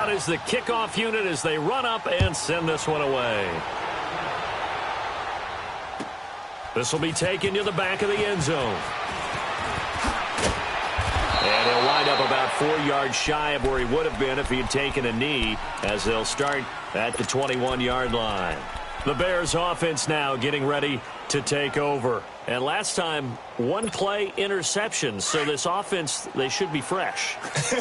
Out is the kickoff unit as they run up and send this one away. This will be taken to the back of the end zone. And he'll wind up about 4 yards shy of where he would have been if he had taken a knee, as they'll start at the 21-yard line. The Bears offense now getting ready to take over. And last time, one-play interceptions. So this offense, they should be fresh.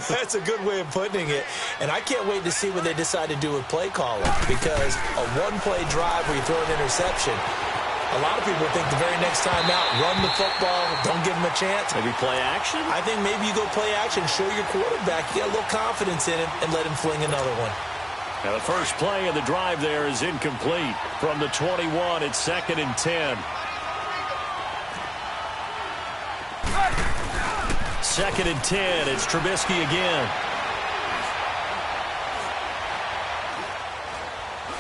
That's a good way of putting it. And I can't wait to see what they decide to do with play calling. Because a one-play drive where you throw an interception, a lot of people think the very next time out, run the football, don't give him a chance. Maybe play action? I think maybe you go play action, show your quarterback, you got a little confidence in him, and let him fling another one. Now the first play of the drive there is incomplete. From the 21, it's 2nd and 10. 2nd and 10, it's Trubisky again.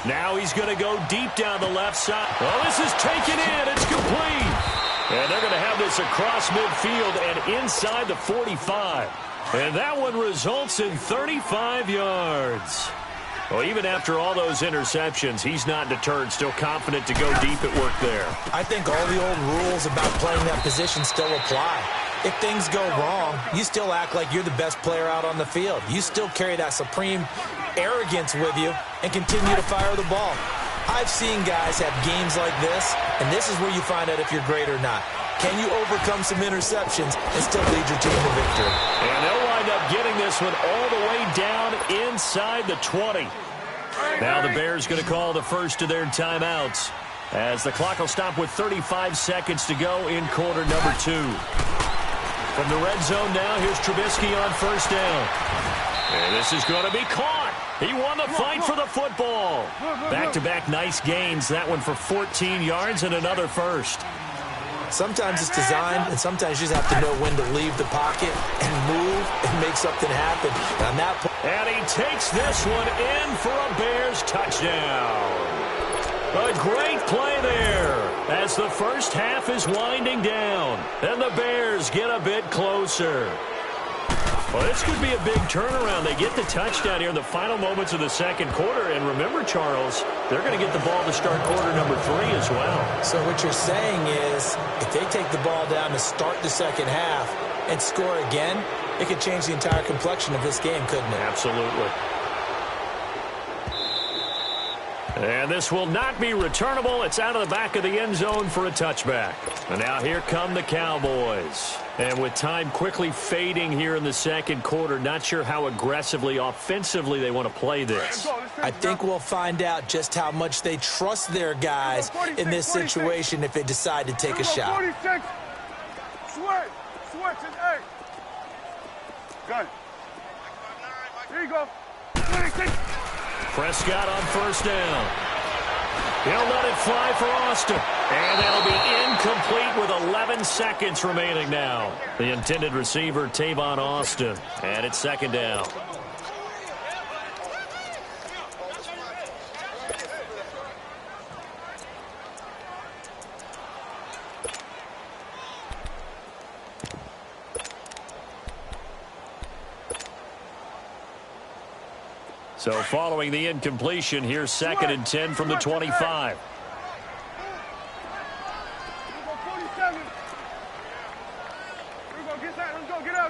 Now he's going to go deep down the left side. Oh, this is taken in. It's complete. And they're going to have this across midfield and inside the 45. And that one results in 35 yards. Well, even after all those interceptions, he's not deterred, still confident to go deep at work there. I think all the old rules about playing that position still apply. If things go wrong, you still act like you're the best player out on the field. You still carry that supreme arrogance with you and continue to fire the ball. I've seen guys have games like this, and this is where you find out if you're great or not. Can you overcome some interceptions and still lead your team to victory? And they'll wind up getting this one all the way down inside the 20. Now the Bears going to call the first of their timeouts as the clock will stop with 35 seconds to go in quarter number 2. From the red zone now, here's Trubisky on first down. And this is going to be caught. He won the fight for the football. Back-to-back nice gains. That one for 14 yards and another first. Sometimes it's designed, and sometimes you just have to know when to leave the pocket and move and make something happen. And, and he takes this one in for a Bears touchdown. A great play there as the first half is winding down. And the Bears get a bit closer. Well, this could be a big turnaround. They get the touchdown here in the final moments of the second quarter. And remember, Charles, they're going to get the ball to start quarter number 3 as well. So what you're saying is if they take the ball down to start the second half and score again, it could change the entire complexion of this game, couldn't it? Absolutely. And this will not be returnable. It's out of the back of the end zone for a touchback. And now here come the Cowboys. And with time quickly fading here in the second quarter, not sure how aggressively, offensively they want to play this. I think we'll find out just how much they trust their guys in this situation if they decide to take a shot. 46. Switch, and 8. Good. Here you go. 26. Prescott on first down. He'll let it fly for Austin. And that'll be incomplete with 11 seconds remaining now. The intended receiver, Tavon Austin. And it's second down. So following the incompletion, here's 2nd and 10 from the 25.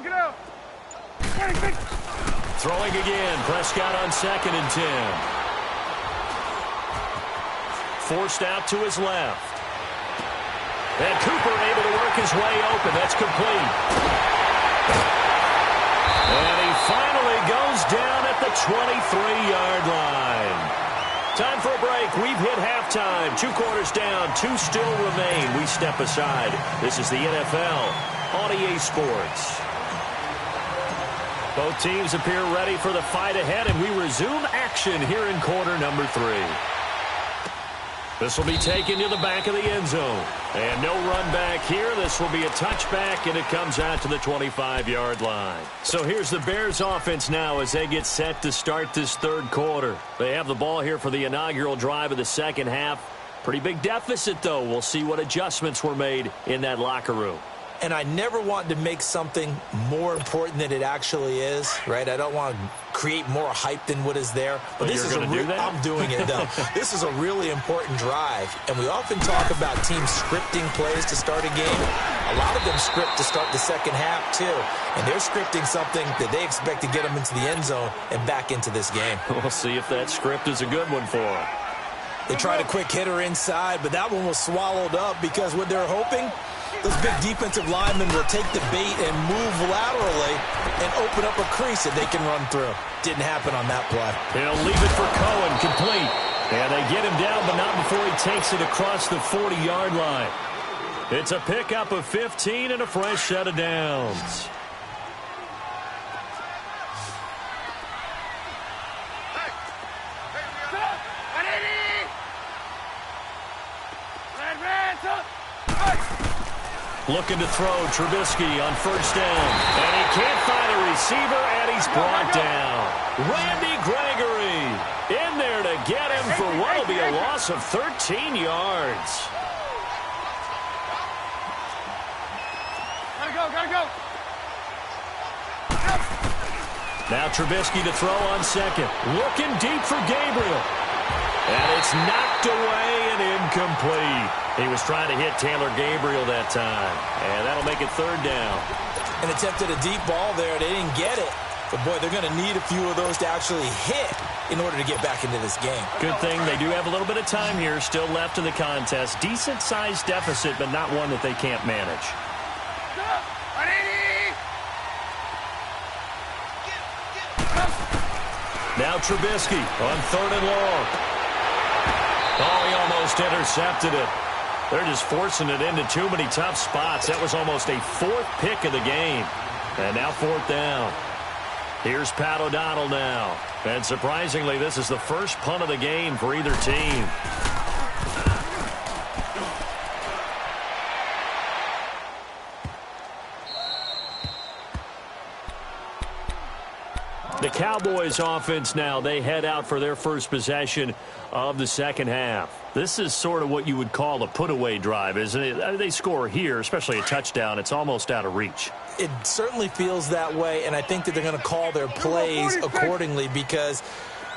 Get out. Throwing again, Prescott on 2nd and 10. Forced out to his left. And Cooper able to work his way open. That's complete. And he finally goes down at the 23-yard line. Time for a break. We've hit halftime. 2 quarters down. 2 still remain. We step aside. This is the NFL on EA Sports. Both teams appear ready for the fight ahead, and we resume action here in quarter number 3. This will be taken to the back of the end zone. And no run back here. This will be a touchback, and it comes out to the 25-yard line. So here's the Bears offense now as they get set to start this third quarter. They have the ball here for the inaugural drive of the second half. Pretty big deficit, though. We'll see what adjustments were made in that locker room. and I never want to make something more important than it actually is, right? I don't want to create more hype than what is there. But this is I'm doing it, though. This is a really important drive, and we often talk about teams scripting plays to start a game. A lot of them script to start the second half, too, and they're scripting something that they expect to get them into the end zone and back into this game. We'll see if that script is a good one for them. They tried a quick hitter inside, but that one was swallowed up because what they're hoping, those big defensive linemen will take the bait and move laterally and open up a crease that they can run through. Didn't happen on that play. He'll leave it for Cohen, complete. And they get him down, but not before he takes it across the 40-yard line. It's a pickup of 15 and a fresh set of downs. Looking to throw Trubisky on first down. And he can't find a receiver, and he's brought down. Randy Gregory in there to get him for what will be a loss of 13 yards. Gotta go. Now Trubisky to throw on second. Looking deep for Gabriel. And it's knocked away and incomplete. He was trying to hit Taylor Gabriel that time. And that'll make it third down. And attempted a deep ball there. They didn't get it. But, boy, they're going to need a few of those to actually hit in order to get back into this game. Good thing they do have a little bit of time here still left in the contest. Decent-sized deficit, but not one that they can't manage. Now Trubisky on third and long. Oh, he almost intercepted it. They're just forcing it into too many tough spots. That was almost a fourth pick of the game. And now fourth down. Here's Pat O'Donnell now. And surprisingly, this is the first punt of the game for either team. The Cowboys offense now, they head out for their first possession of the second half. This is sort of what you would call a put-away drive, isn't it? They score here, especially a touchdown. It's almost out of reach. It certainly feels that way, and I think that they're going to call their plays accordingly because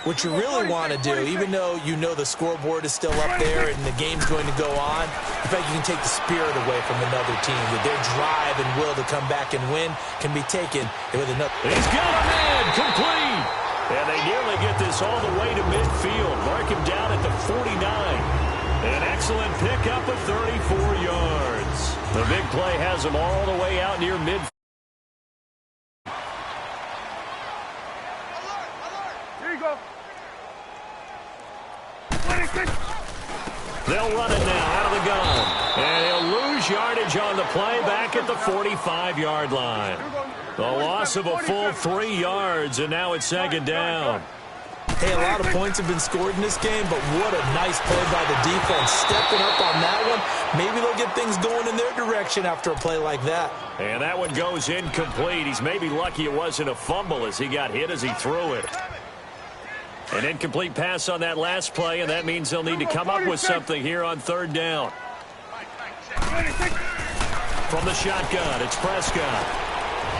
what you really want to do, even though you know the scoreboard is still up there and the game's going to go on, in fact, you can take the spirit away from another team. That their drive and will to come back and win can be taken with another. He's got a man, complete. And they nearly get this all the way to midfield. Mark him down at the 49. An excellent pickup of 34 yards. The big play has him all the way out near midfield. Here you go. They'll run it now out of the gun. And he'll lose yardage on the play back at the 45-yard line. The loss of a full 3 yards, and now it's second down. Hey, a lot of points have been scored in this game, but what a nice play by the defense. Stepping up on that one. Maybe they'll get things going in their direction after a play like that. And that one goes incomplete. He's maybe lucky it wasn't a fumble as he got hit as he threw it. An incomplete pass on that last play, and that means they'll need to come up with something here on third down. From the shotgun, it's Prescott.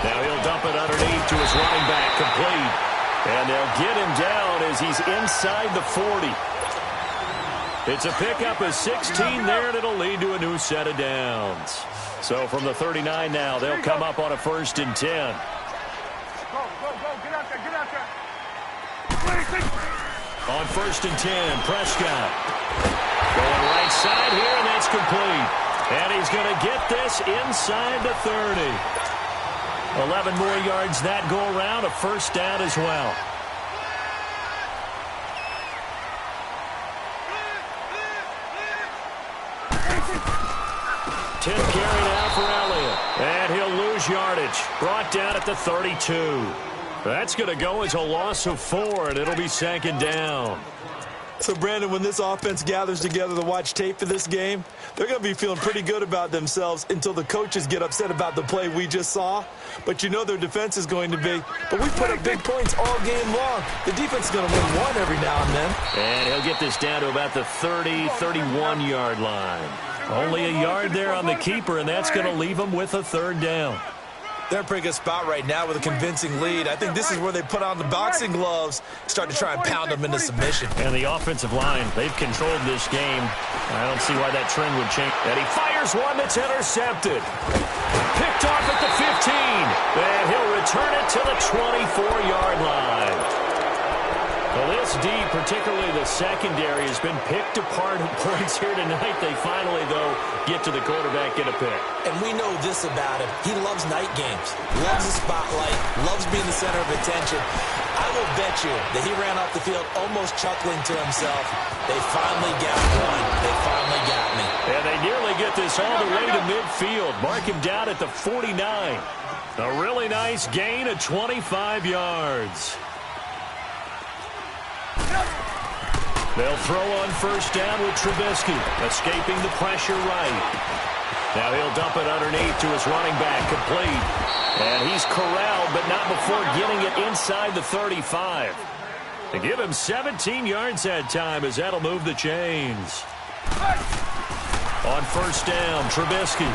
Now he'll dump it underneath to his running back, complete. And they'll get him down as he's inside the 40. It's a pickup of 16 there, and it'll lead to a new set of downs. So from the 39 now, they'll come up on a 1st and 10. Go. Get out there. On 1st and 10, Prescott. Going right side here, and that's complete. And he's going to get this inside the 30. 11 more yards that go around, a first down as well. Tip carry now for Elliott. And he'll lose yardage. Brought down at the 32. That's going to go as a loss of 4, and it'll be second down. So, Brandon, when this offense gathers together to watch tape for this game, they're going to be feeling pretty good about themselves until the coaches get upset about the play we just saw. But you know their defense is going to be. But we put up big points all game long. The defense is going to win one every now and then. And he'll get this down to about the 30, 31-yard line. Only a yard there on the keeper, and that's going to leave them with a third down. They're in a pretty good spot right now with a convincing lead. I think this is where they put on the boxing gloves, start to try and pound them into submission. And the offensive line, they've controlled this game. I don't see why that trend would change. And he fires one that's intercepted. Picked off at the 15. And he'll return it to the 24-yard line. Well, this D, particularly the secondary, has been picked apart at points here tonight. They finally, though, get to the quarterback, get a pick. And we know this about him. He loves night games, loves the spotlight, loves being the center of attention. I will bet you that he ran off the field almost chuckling to himself. They finally got one. They finally got me. And they nearly get this all the way to midfield. Mark him down at the 49. A really nice gain of 25 yards. They'll throw on first down with Trubisky, escaping the pressure right. Now he'll dump it underneath to his running back, complete. And he's corralled, but not before getting it inside the 35. To give him 17 yards that time, as that'll move the chains. On first down, Trubisky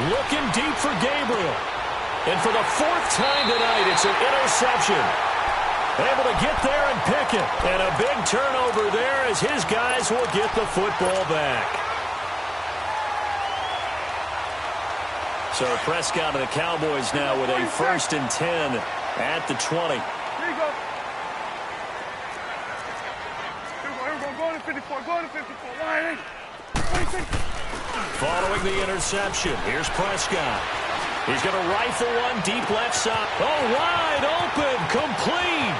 looking deep for Gabriel. And for the fourth time tonight, it's an interception. Able to get there and pick it. And a big turnover there as his guys will get the football back. So Prescott and the Cowboys now with a 1st and 10 at the 20. Here you go. Here we go. Go to 54. Go to 54. Line. 26. Following the interception, here's Prescott. He's going to rifle one deep left side. Oh, wide open, complete.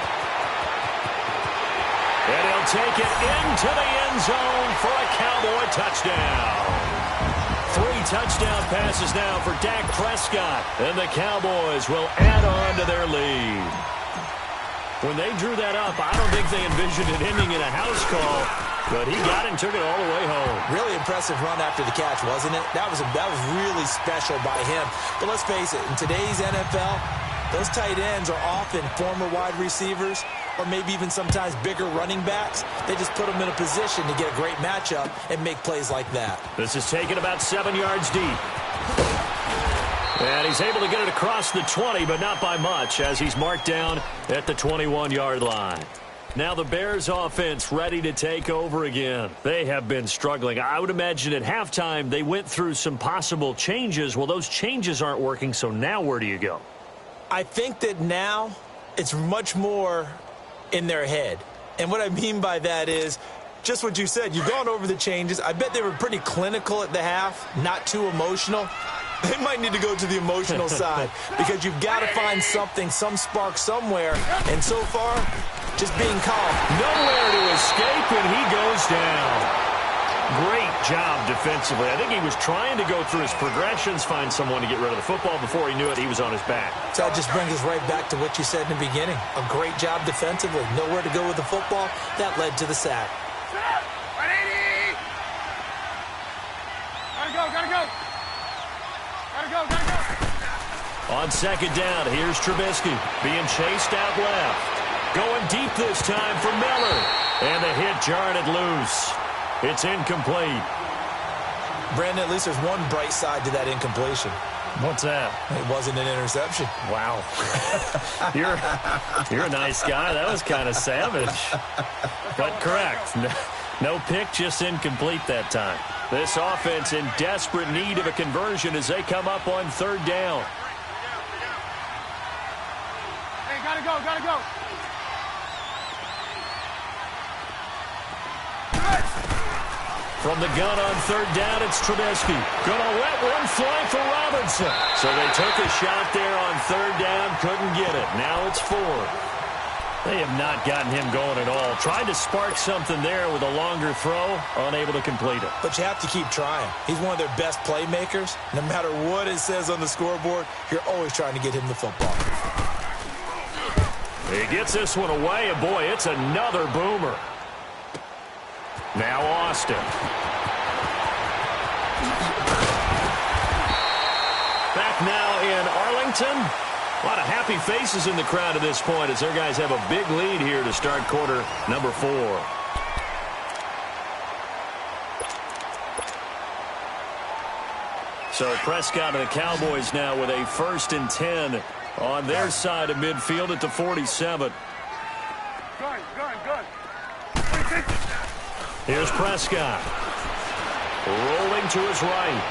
And he'll take it into the end zone for a Cowboy touchdown. 3 touchdown passes now for Dak Prescott. And the Cowboys will add on to their lead. When they drew that up, I don't think they envisioned it ending in a house call. But he got it and took it all the way home. Really impressive run after the catch, wasn't it? That was really special by him. But let's face it, in today's NFL, those tight ends are often former wide receivers or maybe even sometimes bigger running backs. They just put them in a position to get a great matchup and make plays like that. This is taken about 7 yards deep. And he's able to get it across the 20, but not by much, as he's marked down at the 21-yard line. Now the Bears offense ready to take over again. They have been struggling. I would imagine at halftime they went through some possible changes. Well, those changes aren't working, so now where do you go? I think that now it's much more in their head. And what I mean by that is just what you said. You've gone over the changes. I bet they were pretty clinical at the half, not too emotional. They might need to go to the emotional side because you've got to find something, some spark somewhere. And so far, just being calm. Nowhere to escape, and he goes down. Great job defensively. I think he was trying to go through his progressions, find someone to get rid of the football. Before he knew it, he was on his back. So that just brings us right back to what you said in the beginning. A great job defensively. Nowhere to go with the football. That led to the sack. Gotta go. Gotta go. On second down, here's Trubisky being chased out left. Going deep this time for Miller. And the hit jarred it loose. It's incomplete. Brandon, at least there's one bright side to that incompletion. What's that? It wasn't an interception. Wow. You're a nice guy. That was kind of savage. But correct. No pick, just incomplete that time. This offense in desperate need of a conversion as they come up on third down. Hey, gotta go. From the gun on third down, it's Trubisky. Gonna let one fly for Robinson. So they took a shot there on third down, couldn't get it. Now it's 4. They have not gotten him going at all. Tried to spark something there with a longer throw, unable to complete it. But you have to keep trying. He's one of their best playmakers. No matter what it says on the scoreboard, you're always trying to get him the football. He gets this one away, and boy, it's another boomer. Now Austin. Back now in Arlington. A lot of happy faces in the crowd at this point as their guys have a big lead here to start quarter number 4. So Prescott and the Cowboys now with a 1st and 10 on their side of midfield at the 47. Good. Here's Prescott. Rolling to his right.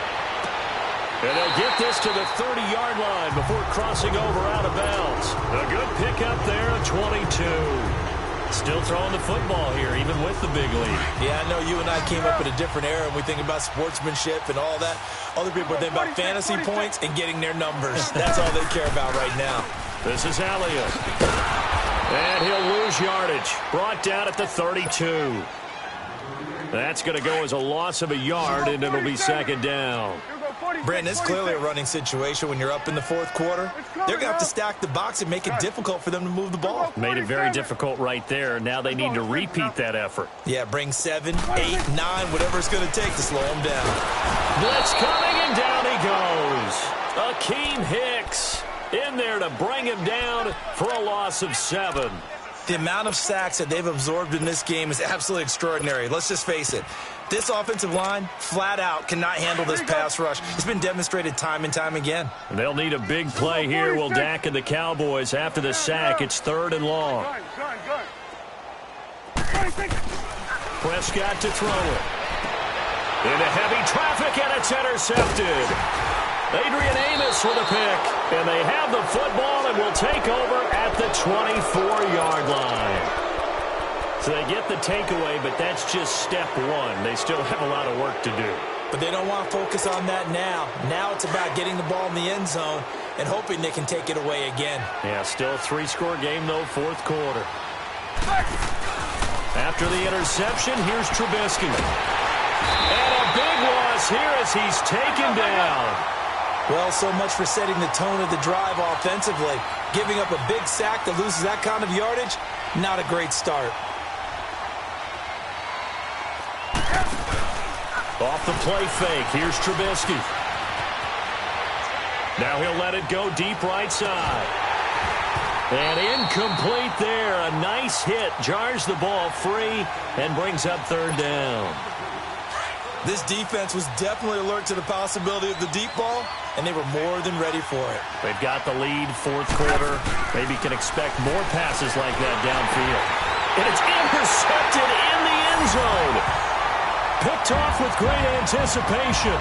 And they'll get this to the 30-yard line before crossing over out of bounds. A good pickup there at 22. Still throwing the football here, even with the big lead. Yeah, I know you and I came up in a different era, and we think about sportsmanship and all that. Other people think about fantasy points and getting their numbers. That's all they care about right now. This is Elliott. And he'll lose yardage. Brought down at the 32. That's going to go as a loss of a yard, and it'll be 2nd down. Brandon, it's clearly a running situation when you're up in the 4th quarter. They're going to have to stack the box and make it difficult for them to move the ball. Made it very difficult right there. Now they need to repeat that effort. Yeah, bring 7, 8, 9, whatever it's going to take to slow them down. Blitz coming, and down he goes. Akeem Hicks in there to bring him down for a loss of 7. The amount of sacks that they've absorbed in this game is absolutely extraordinary. Let's just face it. This offensive line, flat out, cannot handle this pass rush. It's been demonstrated time and time again. They'll need a big play here, will Dak and the Cowboys. After the sack, it's 3rd and long. Prescott to throw it. Into heavy traffic, and it's intercepted. Adrian Amos with a pick, and they have the football and will take over at the 24-yard line. So they get the takeaway, but that's just step 1. They still have a lot of work to do. But they don't want to focus on that now. Now it's about getting the ball in the end zone and hoping they can take it away again. Yeah, still a 3-score game, though, 4th quarter. After the interception, here's Trubisky. And a big loss here as he's taken down. Well, so much for setting the tone of the drive offensively. Giving up a big sack that loses that kind of yardage, not a great start. Off the play fake, here's Trubisky. Now he'll let it go deep right side. And incomplete there. A nice hit, jars the ball free, and brings up 3rd down. This defense was definitely alert to the possibility of the deep ball, and they were more than ready for it. They've got the lead, 4th quarter. Maybe can expect more passes like that downfield. And it's intercepted in the end zone. Picked off with great anticipation.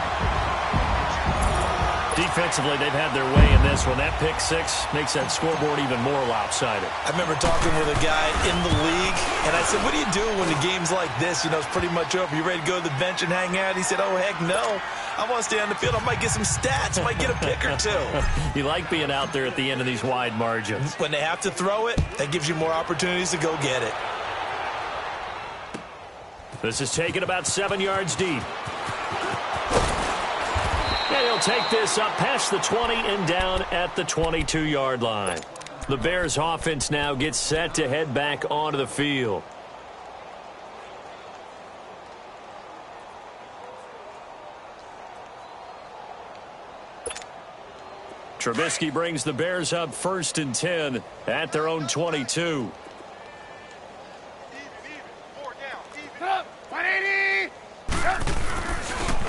Defensively, they've had their way in this one. That pick 6 makes that scoreboard even more lopsided. I remember talking with a guy in the league, and I said, what do you do when the game's like this? You know, it's pretty much over. You ready to go to the bench and hang out? He said, oh, heck no. I want to stay on the field. I might get some stats. I might get a pick or 2. You like being out there at the end of these wide margins. When they have to throw it, that gives you more opportunities to go get it. This is taken about 7 yards deep. And he'll take this up past the 20 and down at the 22-yard line. The Bears offense now gets set to head back onto the field. Trubisky brings the Bears up 1st and 10 at their own 22.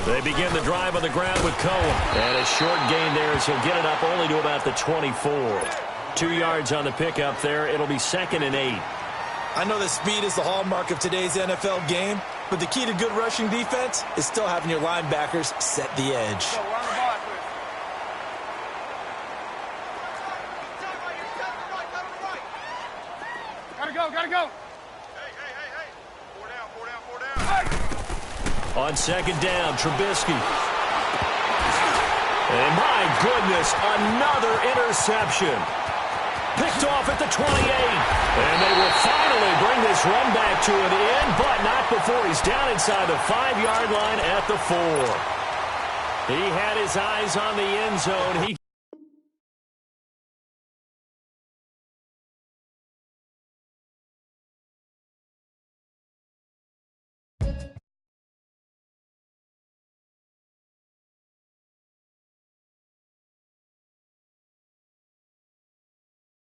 They begin the drive on the ground with Cohen. And a short gain there as he'll get it up only to about the 24. 2 yards on the pickup there. It'll be 2nd and 8. I know that speed is the hallmark of today's NFL game, but the key to good rushing defense is still having your linebackers set the edge. Gotta go. On 2nd down, Trubisky. And my goodness, another interception. Picked off at the 28. And they will finally bring this run back to an end, but not before he's down inside the 5-yard line at the 4. He had his eyes on the end zone.